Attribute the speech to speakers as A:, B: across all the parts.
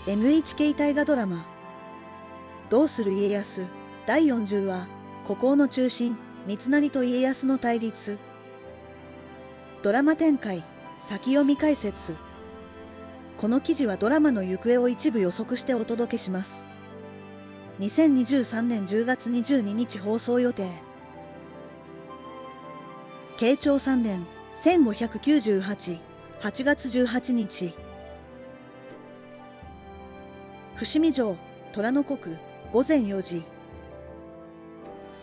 A: NHK 大河ドラマどうする家康第40話孤高の中心三成と家康の対立。ドラマ展開先読み解説。この記事はドラマの行方を一部予測してお届けします。2023年10月22日放送予定。慶長3年1598 8月18日。伏見城虎の国午前4時。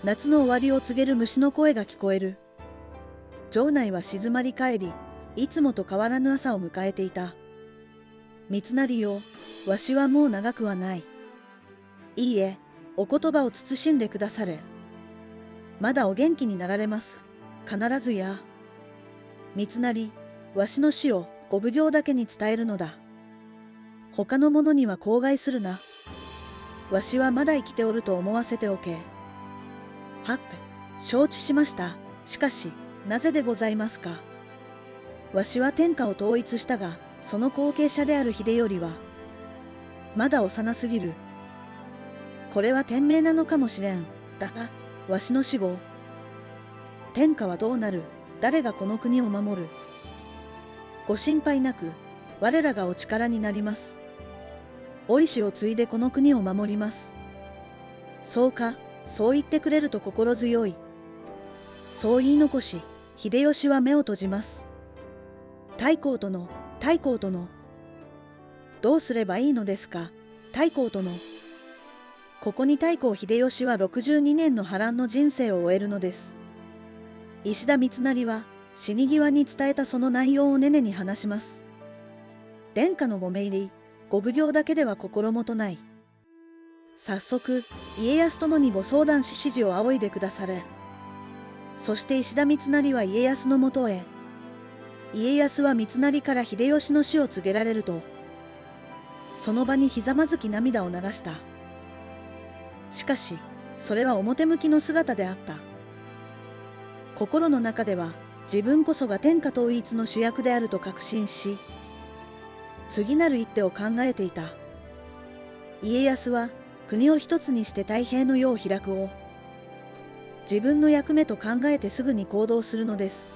A: 夏の終わりを告げる虫の声が聞こえる。城内は静まり返り、いつもと変わらぬ朝を迎えていた。三成よ、わしはもう長くはない。いいえ、お言葉を慎んでくだされ。まだお元気になられます。必ずや。三成、わしの死をご奉行だけに伝えるのだ。他の者には口外するな。わしはまだ生きておると思わせておけ。はっ、承知しました。しかし、なぜでございますか。わしは天下を統一したが、その後継者である秀頼は、まだ幼すぎる。これは天命なのかもしれん。だが、わしの死後、天下はどうなる。誰がこの国を守る。ご心配なく、我らがお力になります。お意志を継いでこの国を守ります。そうか、そう言ってくれると心強い。そう言い残し、秀吉は目を閉じます。太閤殿、どうすればいいのですか、太閤殿。ここに太閤秀吉は62年の波乱の人生を終えるのです。石田三成は死に際に伝えたその内容をねねに話します。殿下のご命令、ご奉行だけでは心もとない。早速、家康殿にご相談し指示を仰いでくだされ。そして石田三成は家康のもとへ。家康は三成から秀吉の死を告げられると、その場にひざまずき涙を流した。しかし、それは表向きの姿であった。心の中では、自分こそが天下統一の主役であると確信し、次なる一手を考えていた。家康は、国を一つにして太平の世を開くを、自分の役目と考えてすぐに行動するのです。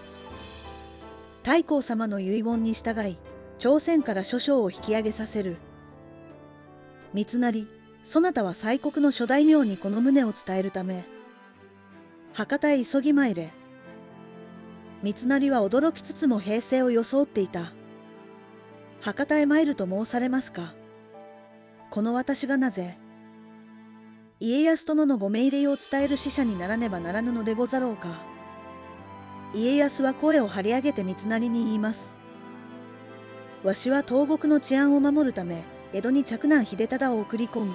A: 太閤様の遺言に従い、朝鮮から諸将を引き上げさせる。三成、そなたは西国の諸大名にこの旨を伝えるため、博多へ急ぎ参れ。三成は驚きつつも平静を装っていた。博多へ参ると申されますか。この私がなぜ、家康殿のご命令を伝える使者にならねばならぬのでござろうか。家康は声を張り上げて三成に言います。わしは東国の治安を守るため、江戸に嫡男秀忠を送り込む。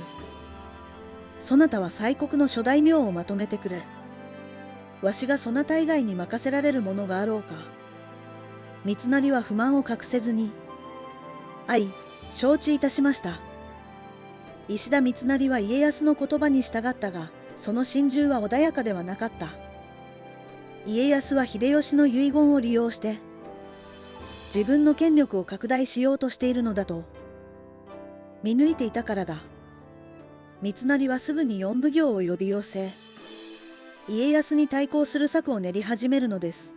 A: そなたは西国の諸大名をまとめてくれ。わしがそなた以外に任せられるものがあろうか。三成は不満を隠せずに、承知いたしました。石田三成は家康の言葉に従ったが、その心中は穏やかではなかった。家康は秀吉の遺言を利用して、自分の権力を拡大しようとしているのだと見抜いていたからだ。三成はすぐに四奉行を呼び寄せ、家康に対抗する策を練り始めるのです。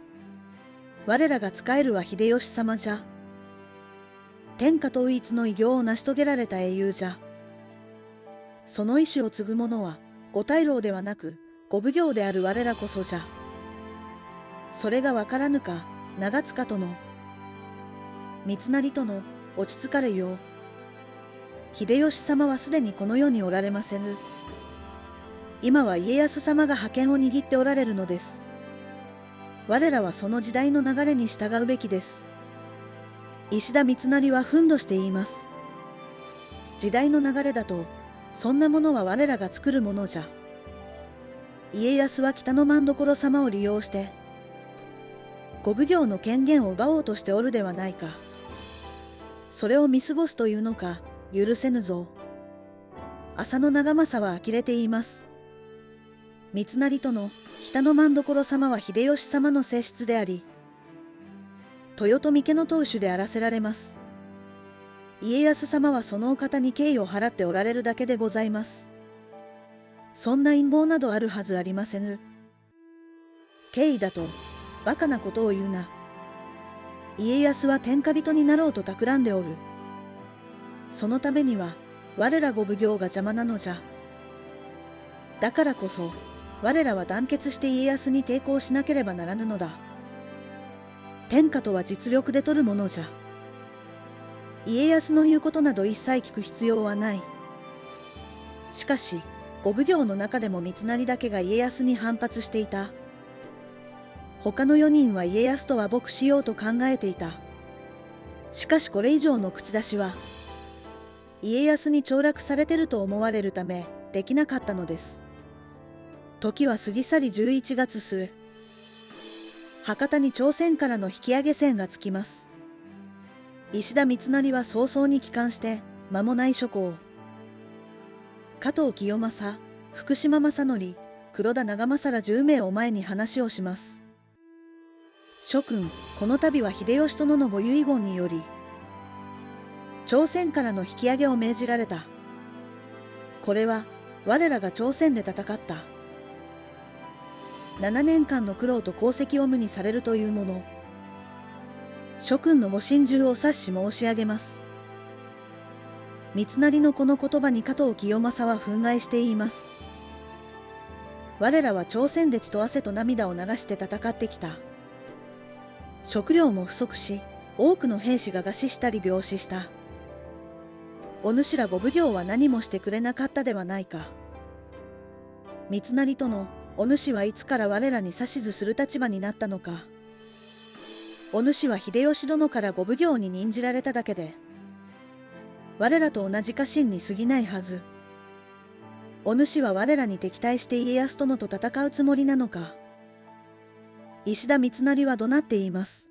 A: 我らが仕えるは秀吉様じゃ。天下統一の偉業を成し遂げられた英雄じゃ。その意志を継ぐ者は、五大老ではなく、五奉行である我らこそじゃ。それがわからぬか、長塚殿。三成殿、落ち着かれよ。秀吉様はすでにこの世におられませぬ。今は家康様が覇権を握っておられるのです。我らはその時代の流れに従うべきです。石田三成は憤怒して言います。時代の流れだと、そんなものは我らが作るものじゃ。家康は北の政所様を利用して、五奉行の権限を奪おうとしておるではないか。それを見過ごすというのか、許せぬぞ。浅野長政は呆れて言います。三成との北の政所様は秀吉様の正室であり、豊臣家の当主であらせられます。家康様はそのお方に敬意を払っておられるだけでございます。そんな陰謀などあるはずありませぬ。敬意だとバカなことを言うな。家康は天下人になろうと企んでおる。そのためには我らご奉行が邪魔なのじゃ。だからこそ我らは団結して家康に抵抗しなければならぬのだ。天下とは実力で取るものじゃ。家康の言うことなど一切聞く必要はない。しかしご奉行の中でも三成だけが家康に反発していた。他の4人は家康と和睦しようと考えていた。しかしこれ以上の口出しは家康に凋落されてると思われるためできなかったのです。時は過ぎ去り11月末、博多に朝鮮からの引き上げ船が着きます。石田三成は早々に帰還して間もない諸侯、加藤清正、福島正則、黒田長政ら10名を前に話をします。諸君、この度は秀吉殿のご遺言により朝鮮からの引き上げを命じられた。これは我らが朝鮮で戦った7年間の苦労と功績を無にされるというもの。諸君のご心中を察し申し上げます。三成のこの言葉に加藤清正は憤慨して言います。我らは朝鮮で血と汗と涙を流して戦ってきた。食料も不足し、多くの兵士が餓死したり病死した。お主らご奉行は何もしてくれなかったではないか。三成殿、お主はいつから我らに指図する立場になったのか。お主は秀吉殿からご奉行に任じられただけで、我らと同じ家臣に過ぎないはず。お主は我らに敵対して家康殿と戦うつもりなのか。石田三成は怒鳴って言います。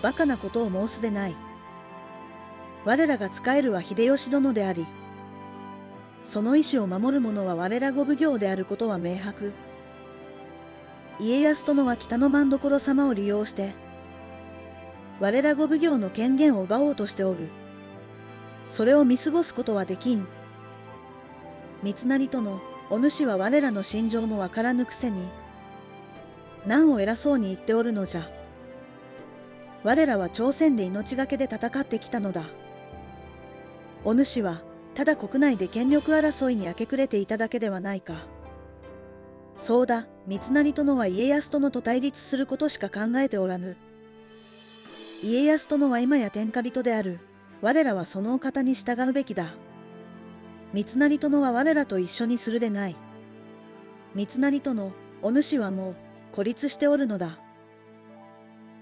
A: バカなことを申すでない。我らが仕えるは秀吉殿であり、その意志を守る者は我らご奉行であることは明白。家康殿は北の政所様を利用して、我らご奉行の権限を奪おうとしておる。それを見過ごすことはできん。三成殿、お主は我らの心情もわからぬくせに、何を偉そうに言っておるのじゃ。我らは朝鮮で命がけで戦ってきたのだ。お主はただ国内で権力争いに明け暮れていただけではないか。そうだ、三成殿は家康殿と対立することしか考えておらぬ。家康殿は今や天下人である。我らはそのお方に従うべきだ。三成殿は我らと一緒にするでない。三成殿、お主はもう孤立しておるのだ。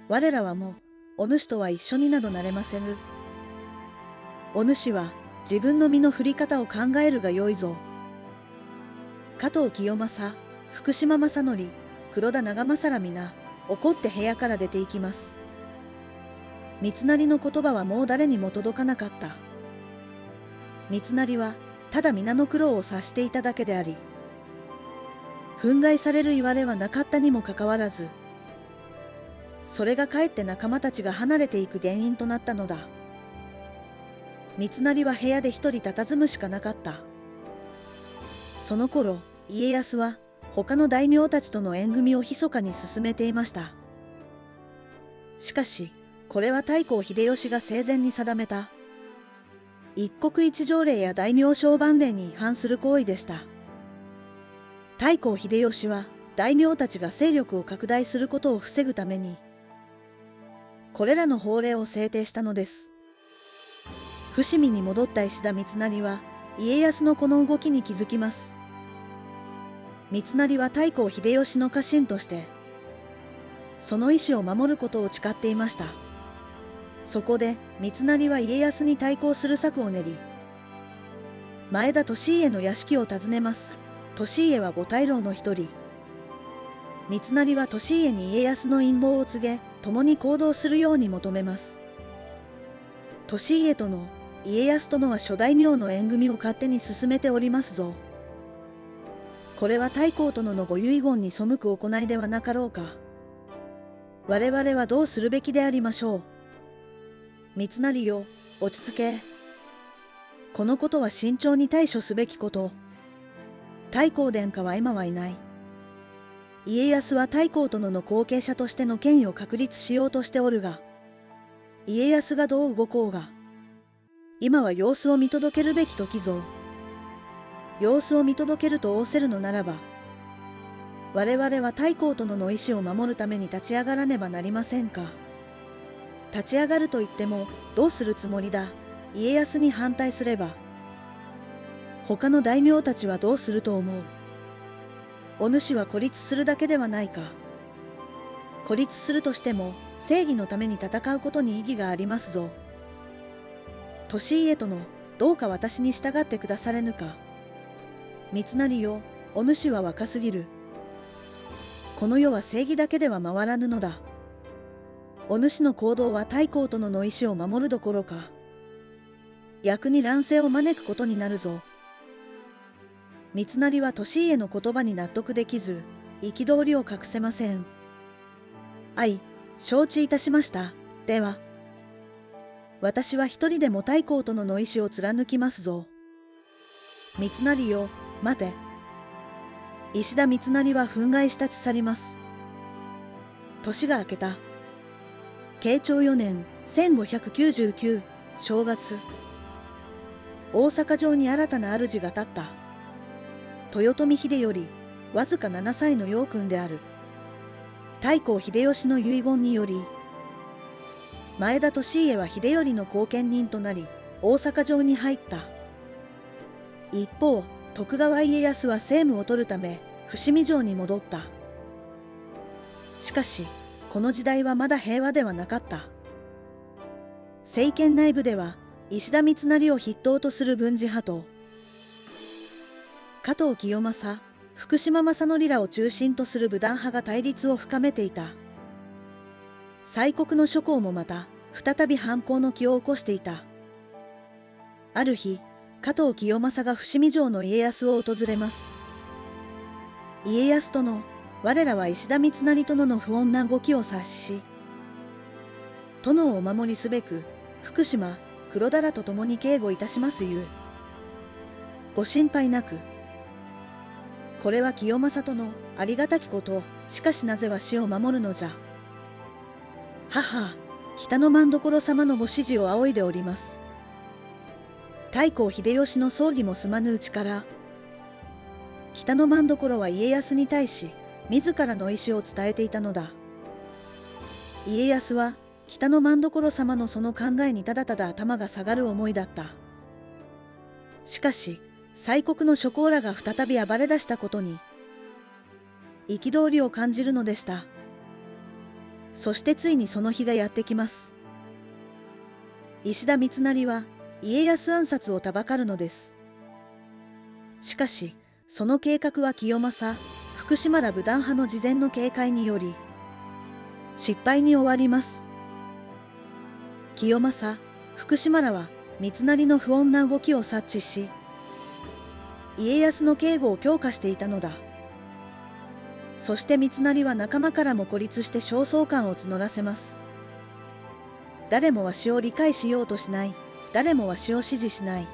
A: 我らはもうお主とは一緒になどなれませぬ。お主は自分の身の振り方を考えるがよいぞ。加藤清正、福島正則、黒田長政ら皆怒って部屋から出て行きます。三成の言葉はもう誰にも届かなかった。三成はただ皆の苦労を察していただけであり、憤慨される言われはなかったにもかかわらず、それがかえって仲間たちが離れていく原因となったのだ。三成は部屋で一人佇むしかなかった。その頃、家康は他の大名たちとの縁組を密かに進めていました。しかし、これは太閤秀吉が生前に定めた一国一条例や大名小番令に違反する行為でした。太閤秀吉は大名たちが勢力を拡大することを防ぐために、これらの法令を制定したのです。伏見に戻った石田三成は家康のこの動きに気づきます。三成は太閤秀吉の家臣として、その意志を守ることを誓っていました。そこで三成は家康に対抗する策を練り、前田利家の屋敷を訪ねます。利家は五大老の一人。三成は利家に家康の陰謀を告げ、共に行動するように求めます。利家との家康とのは諸大名の縁組を勝手に進めておりますぞ。これは太閤殿のご遺言に背く行いではなかろうか。我々はどうするべきでありましょう。三成よ、落ち着け。このことは慎重に対処すべきこと。太閤殿下は今はいない。家康は太閤殿の後継者としての権威を確立しようとしておるが、家康がどう動こうが、今は様子を見届けるべき時ぞ。様子を見届けると仰せるのならば、我々は太閤殿の意志を守るために立ち上がらねばなりませんか。立ち上がると言ってもどうするつもりだ。家康に反対すれば、他の大名たちはどうすると思う。お主は孤立するだけではないか。孤立するとしても正義のために戦うことに意義がありますぞ。利家殿、どうか私に従ってくだされぬか。三成よ、お主は若すぎる。この世は正義だけでは回らぬのだ。お主の行動は太閤殿の意志を守るどころか、逆に乱世を招くことになるぞ。三成は利家の言葉に納得できず、憤りを隠せません。承知いたしました。では、私は一人でも太閤殿の意志を貫きますぞ。三成よ、待て。石田三成は憤慨し立ち去ります。年が明けた。慶長4年1599正月、大阪城に新たな主が立った。豊臣秀頼、わずか7歳の養君である。太閤秀吉の遺言により、前田利家は秀頼の後見人となり、大阪城に入った。一方、徳川家康は政務を取るため、伏見城に戻った。しかし、この時代はまだ平和ではなかった。政権内部では、石田三成を筆頭とする文治派と、加藤清正、福島正則らを中心とする武断派が対立を深めていた。西国の諸侯もまた、再び反抗の気を起こしていた。ある日、加藤清正が伏見城の家康を訪れます。家康殿、我らは石田三成殿の不穏な動きを察し、殿をお守りすべく、福島、黒田らと共に警護いたしますゆう。ご心配なく。これは清正殿、ありがたきこと。しかしなぜわしを守るのじゃ。北の政所様のご指示を仰いでおります。太閤秀吉の葬儀も済まぬうちから、北の政所は家康に対し、自らの意思を伝えていたのだ。家康は、北の政所様のその考えにただただ頭が下がる思いだった。しかし、西国の諸侯らが再び暴れ出したことに、憤りを感じるのでした。そしてついにその日がやってきます。石田三成は家康暗殺をたばかるのです。しかし、その計画は清正、福島ら武断派の事前の警戒により、失敗に終わります。清正、福島らは三成の不穏な動きを察知し、家康の警護を強化していたのだ。そして三成は仲間からも孤立して焦燥感を募らせます。誰もわしを理解しようとしない。誰もわしを支持しない。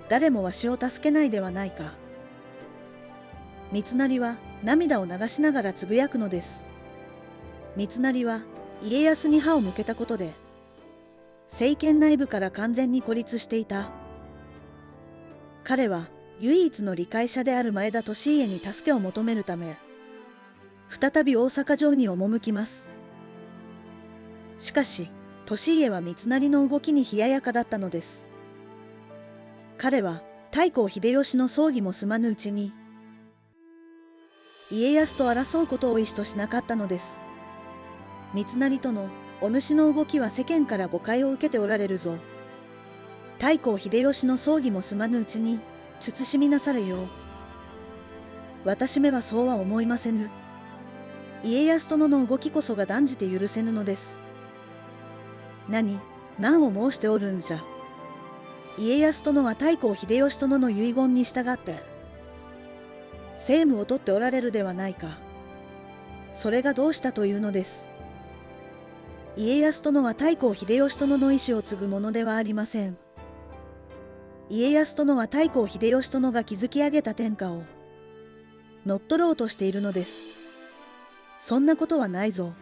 A: 誰もわしを助けないではないか。三成は涙を流しながらつぶやくのです。三成は家康に歯を向けたことで、政権内部から完全に孤立していた。彼は唯一の理解者である前田利家に助けを求めるため、再び大阪城に赴きます。しかし、利家は三成の動きに冷ややかだったのです。彼は太閤秀吉の葬儀も済まぬうちに、家康と争うことを意思としなかったのです。三成とのお主の動きは世間から誤解を受けておられるぞ。太閤秀吉の葬儀も済まぬうちに慎みなされよう。私めはそうは思いませぬ。家康殿の動きこそが断じて許せぬのです。何を申しておるんじゃ。家康殿は太閤秀吉殿の遺言に従って政務を取っておられるではないか。それがどうしたというのです。家康殿は太閤秀吉殿の意志を継ぐものではありません。家康殿は太閤秀吉殿が築き上げた天下を乗っ取ろうとしているのです。そんなことはないぞ。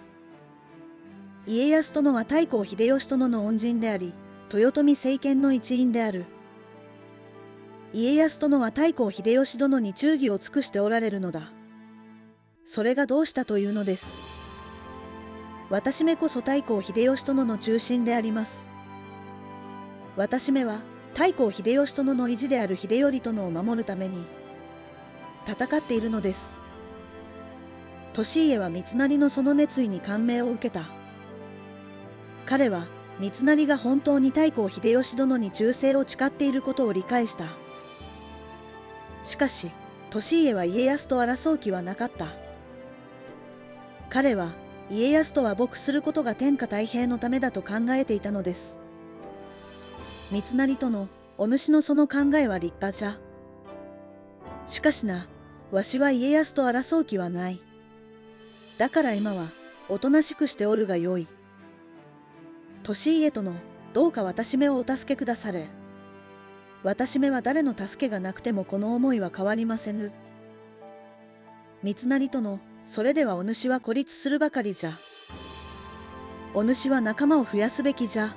A: 家康殿は太閤秀吉殿の恩人であり、豊臣政権の一員である。家康殿は太閤秀吉殿に忠義を尽くしておられるのだ。それがどうしたというのです。私めこそ太閤秀吉殿の中心であります。私めは太閤秀吉殿の意地である秀頼殿を守るために戦っているのです。利家は三成のその熱意に感銘を受けた。彼は三成が本当に太閤秀吉殿に忠誠を誓っていることを理解した。しかし利家は家康と争う気はなかった。彼は家康と和睦することが天下太平のためだと考えていたのです。三成とのお主のその考えは立派じゃ。しかしな、わしは家康と争う気はない。だから今はおとなしくしておるがよい。利家殿、どうか私めをお助けくだされ。私めは誰の助けがなくてもこの思いは変わりませぬ。三成殿、それではお主は孤立するばかりじゃ。お主は仲間を増やすべきじゃ。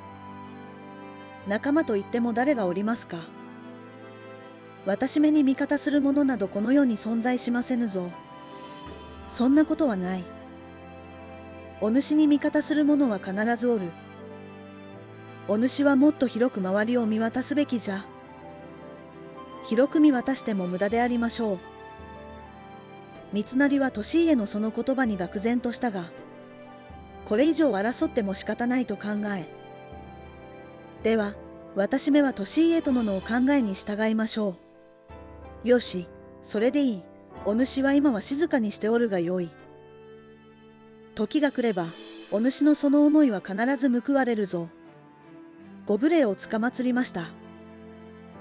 A: 仲間といっても誰がおりますか。私めに味方する者などこの世に存在しませぬぞ。そんなことはない。お主に味方する者は必ずおる。お主はもっと広く周りを見渡すべきじゃ。広く見渡しても無駄でありましょう。三成は利家のその言葉に愕然としたが、これ以上争っても仕方ないと考え、では私めは利家殿のお考えに従いましょう。よし、それでいい。お主は今は静かにしておるがよい。時が来ればお主のその思いは必ず報われるぞ。ご無礼をつかまつりました。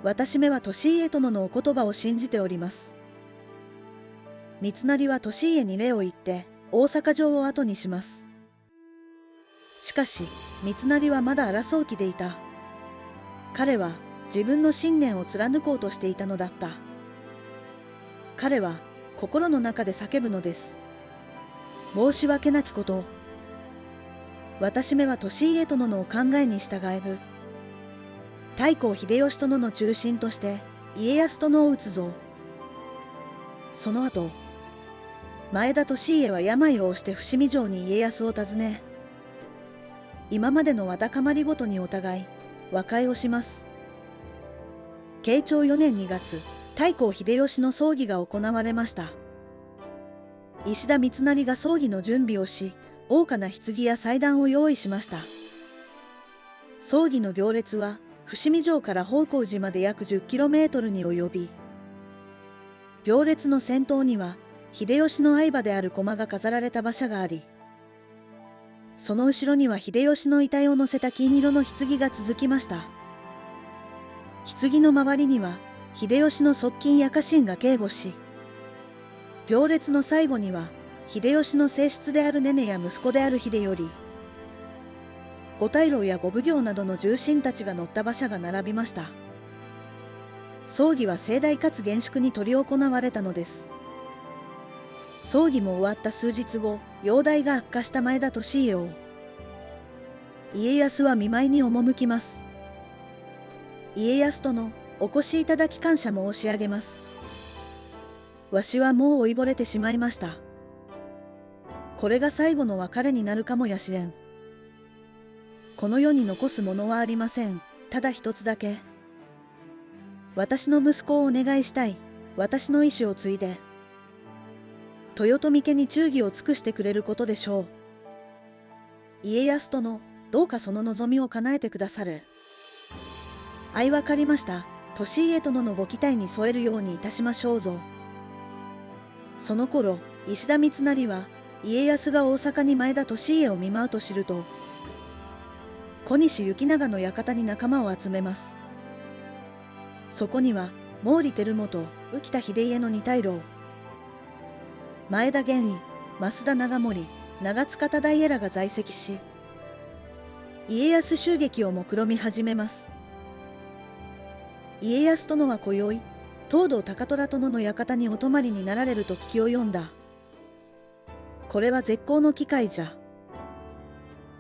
A: 私めは利家殿のお言葉を信じております。三成は利家に礼を言って大阪城を後にします。しかし三成はまだ争う気でいた。彼は自分の信念を貫こうとしていたのだった。彼は心の中で叫ぶのです。申し訳なきことを。私めは利家殿のお考えに従えぶ。太閤秀吉殿の中心として家康殿を討つぞ。その後、前田利家は病を押して伏見城に家康を訪ね、今までのわだかまりごとにお互い和解をします。慶長4年2月、太閤秀吉の葬儀が行われました。石田三成が葬儀の準備をし、豪華な棺や祭壇を用意しました。葬儀の行列は伏見城から宝光寺まで約 10km に及び、行列の先頭には秀吉の愛馬である駒が飾られた馬車があり、その後ろには秀吉の遺体を乗せた金色の棺が続きました。棺の周りには秀吉の側近や家臣が警護し、行列の最後には秀吉の正室であるネネや息子である秀頼、五大老や五奉行などの重臣たちが乗った馬車が並びました。葬儀は盛大かつ厳粛に執り行われたのです。葬儀も終わった数日後、容体が悪化した前田利家を家康は見舞いに赴きます。家康殿、お越しいただき感謝申し上げます。わしはもう老いぼれてしまいました。これが最後の別れになるかもやしれん。この世に残すものはありません。ただ一つだけ。私の息子をお願いしたい。私の意志を継いで豊臣家に忠義を尽くしてくれることでしょう。家康殿、どうかその望みを叶えてくださる。相分かりました。利家殿のご期待に添えるようにいたしましょうぞ。その頃、石田三成は家康が大阪に前田利家を見舞うと知ると、小西行長の館に仲間を集めます。そこには毛利輝元、浮田秀家の二大老、前田玄夷、増田長盛、長塚忠家らが在籍し、家康襲撃を目論み始めます。家康殿は今宵、東堂高虎殿の館にお泊まりになられると聞き及んだ。これは絶好の機会じゃ。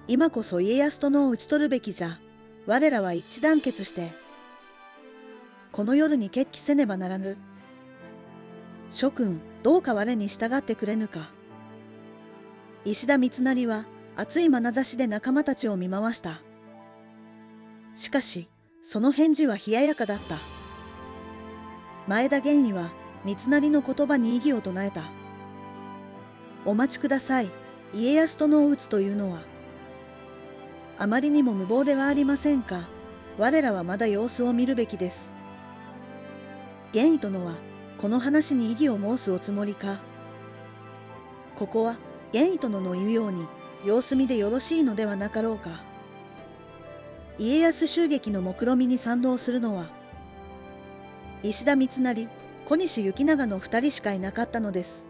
A: 今こそ家康殿を討ち取るべきじゃ。我らは一致団結して、この夜に決起せねばならぬ。諸君、どうか我に従ってくれぬか。石田三成は熱い眼差しで仲間たちを見回した。しかし、その返事は冷ややかだった。前田玄は三成の言葉に異議を唱えた。お待ちください。家康殿を討つというのは、あまりにも無謀ではありませんか。我らはまだ様子を見るべきです。玄殿はこの話に異議を申すおつもりか。ここは玄殿の言うように様子見でよろしいのではなかろうか。家康襲撃の目論見に賛同するのは、石田三成、小西行長の2人しかいなかったのです。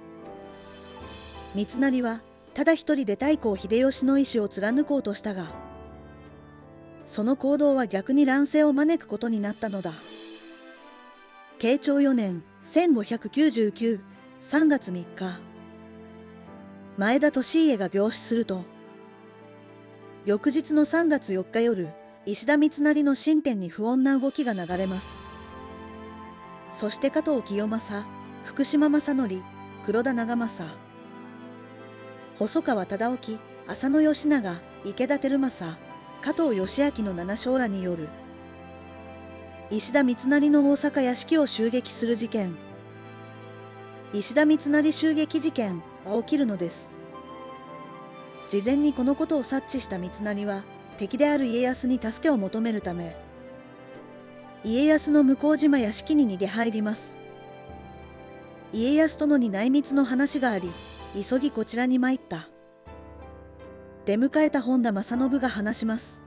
A: 三成はただ一人で太閤秀吉の意志を貫こうとしたが、その行動は逆に乱世を招くことになったのだ。慶長4年1599、3月3日、前田利家が病死すると、翌日の3月4日夜、石田三成の身辺に不穏な動きが流れます。そして加藤清正、福島正則、黒田長政、細川忠興、浅野義長、池田輝政、加藤義明の七将らによる石田三成の大阪屋敷を襲撃する事件、石田三成襲撃事件は起きるのです。事前にこのことを察知した三成は、敵である家康に助けを求めるため、家康の向島屋敷に逃げ入ります。家康殿に内密の話があり、急ぎこちらに参った。出迎えた本田正信が話します。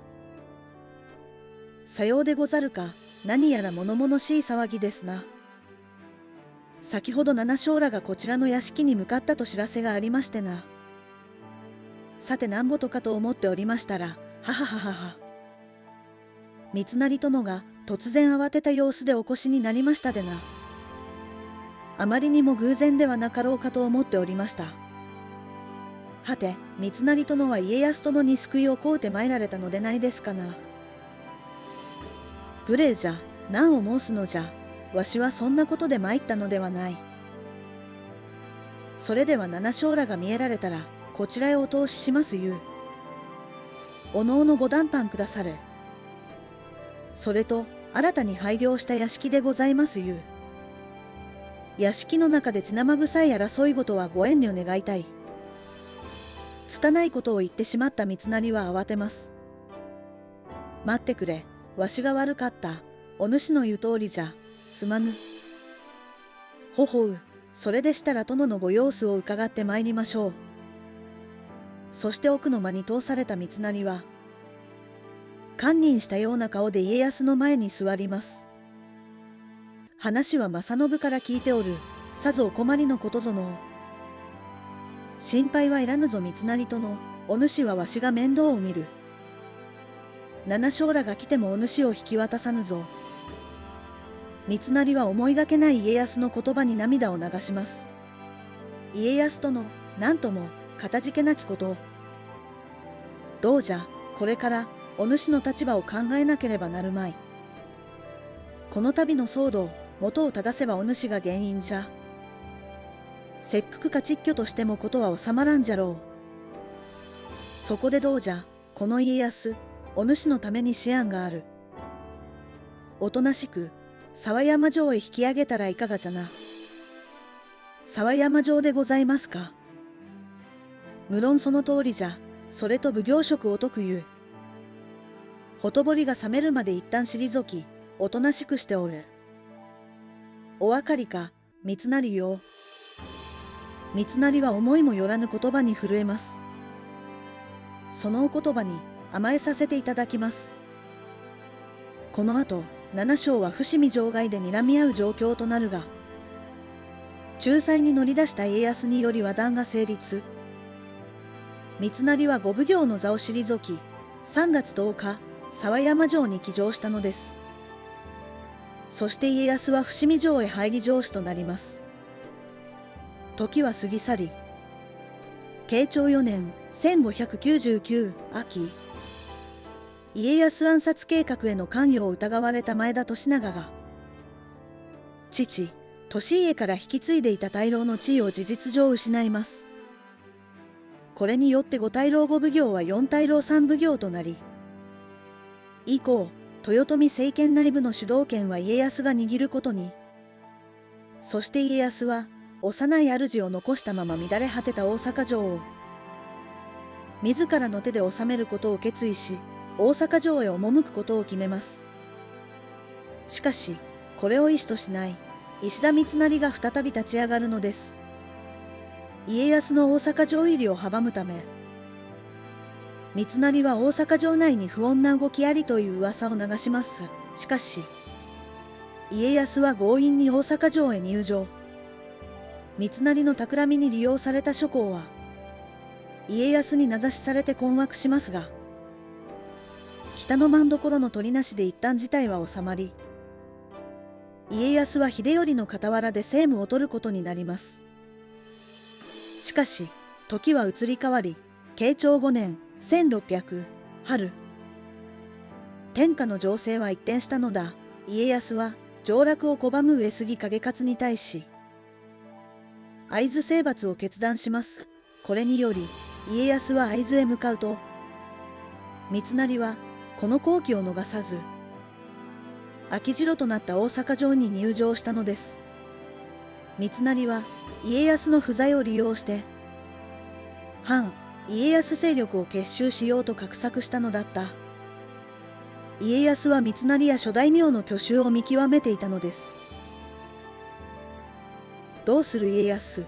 A: さようでござるか。何やら物々しい騒ぎですな。先ほど七将らがこちらの屋敷に向かったと知らせがありましてな。さてなんぼとかと思っておりましたら、ははははは。三成殿が突然慌てた様子でお越しになりましたでな。あまりにも偶然ではなかろうかと思っておりました。はて、三成殿は家康殿に救いを請うて参られたのでないですかな。無礼じゃ、何を申すのじゃ。わしはそんなことで参ったのではない。それでは七将らが見えられたら、こちらへお通ししますゆう。おのおのご談判くだされ。それと、新たに廃業した屋敷でございますゆう。屋敷の中で血生臭い争い事はご遠慮願いたい。拙いことを言ってしまった三成は慌てます。待ってくれ。わしが悪かった。お主の言う通りじゃ。すまぬ。ほほう。それでしたら殿のご様子を伺ってまいりましょう。そして奥の間に通された三成は、堪忍したような顔で家康の前に座ります。話は正信から聞いておる。さぞお困りのことぞの。心配はいらぬぞ三成殿。お主はわしが面倒を見る。七将らが来てもお主を引き渡さぬぞ。三成は思いがけない家康の言葉に涙を流します。家康殿、なんともかたじけなきことを。どうじゃ、これからお主の立場を考えなければなるまい。この度の騒動、元を正せばお主が原因じゃ。切腹か蟄居としてもことは収まらんじゃろう。そこでどうじゃ、この家康、お主のために思案がある。おとなしく沢山城へ引き上げたらいかがじゃな。沢山城でございますか。無論その通りじゃ。それと奉行職を解くゆう。ほとぼりが冷めるまで一旦退き、おとなしくしておる。お分かりか、三成よ。三成は思いもよらぬ言葉に震えます。そのお言葉に甘えさせていただきます。この後、七将は伏見場外で睨み合う状況となるが、仲裁に乗り出した家康により和談が成立。三成は御奉行の座を退き、3月10日、沢山城に騎乗したのです。そして家康は伏見城へ入り城主となります。時は過ぎ去り、慶長4年1599秋、家康暗殺計画への関与を疑われた前田利長が、父、利家から引き継いでいた大老の地位を事実上失います。これによって五大老五奉行は四大老三奉行となり、以降、豊臣政権内部の主導権は家康が握ることに。そして家康は、幼い主を残したまま乱れ果てた大阪城を、自らの手で治めることを決意し、大阪城へ赴くことを決めます。しかし、これを意志としない石田三成が再び立ち上がるのです。家康の大阪城入りを阻むため、三成は大阪城内に不穏な動きありという噂を流します。しかし、家康は強引に大阪城へ入城。三成の企みに利用された諸侯は、家康に名指しされて困惑しますが、北の政所の取りなしで一旦事態は収まり、家康は秀頼の傍らで政務を取ることになります。しかし、時は移り変わり、慶長5年1600春、天下の情勢は一転したのだ。家康は上洛を拒む上杉景勝に対し、会津征伐を決断します。これにより、家康は会津へ向かうと、三成はこの好機を逃さず、空き城となった大阪城に入城したのです。三成は家康の不在を利用して、反家康勢力を結集しようと画策したのだった。家康は三成や諸大名の去就を見極めていたのです。どうする家康。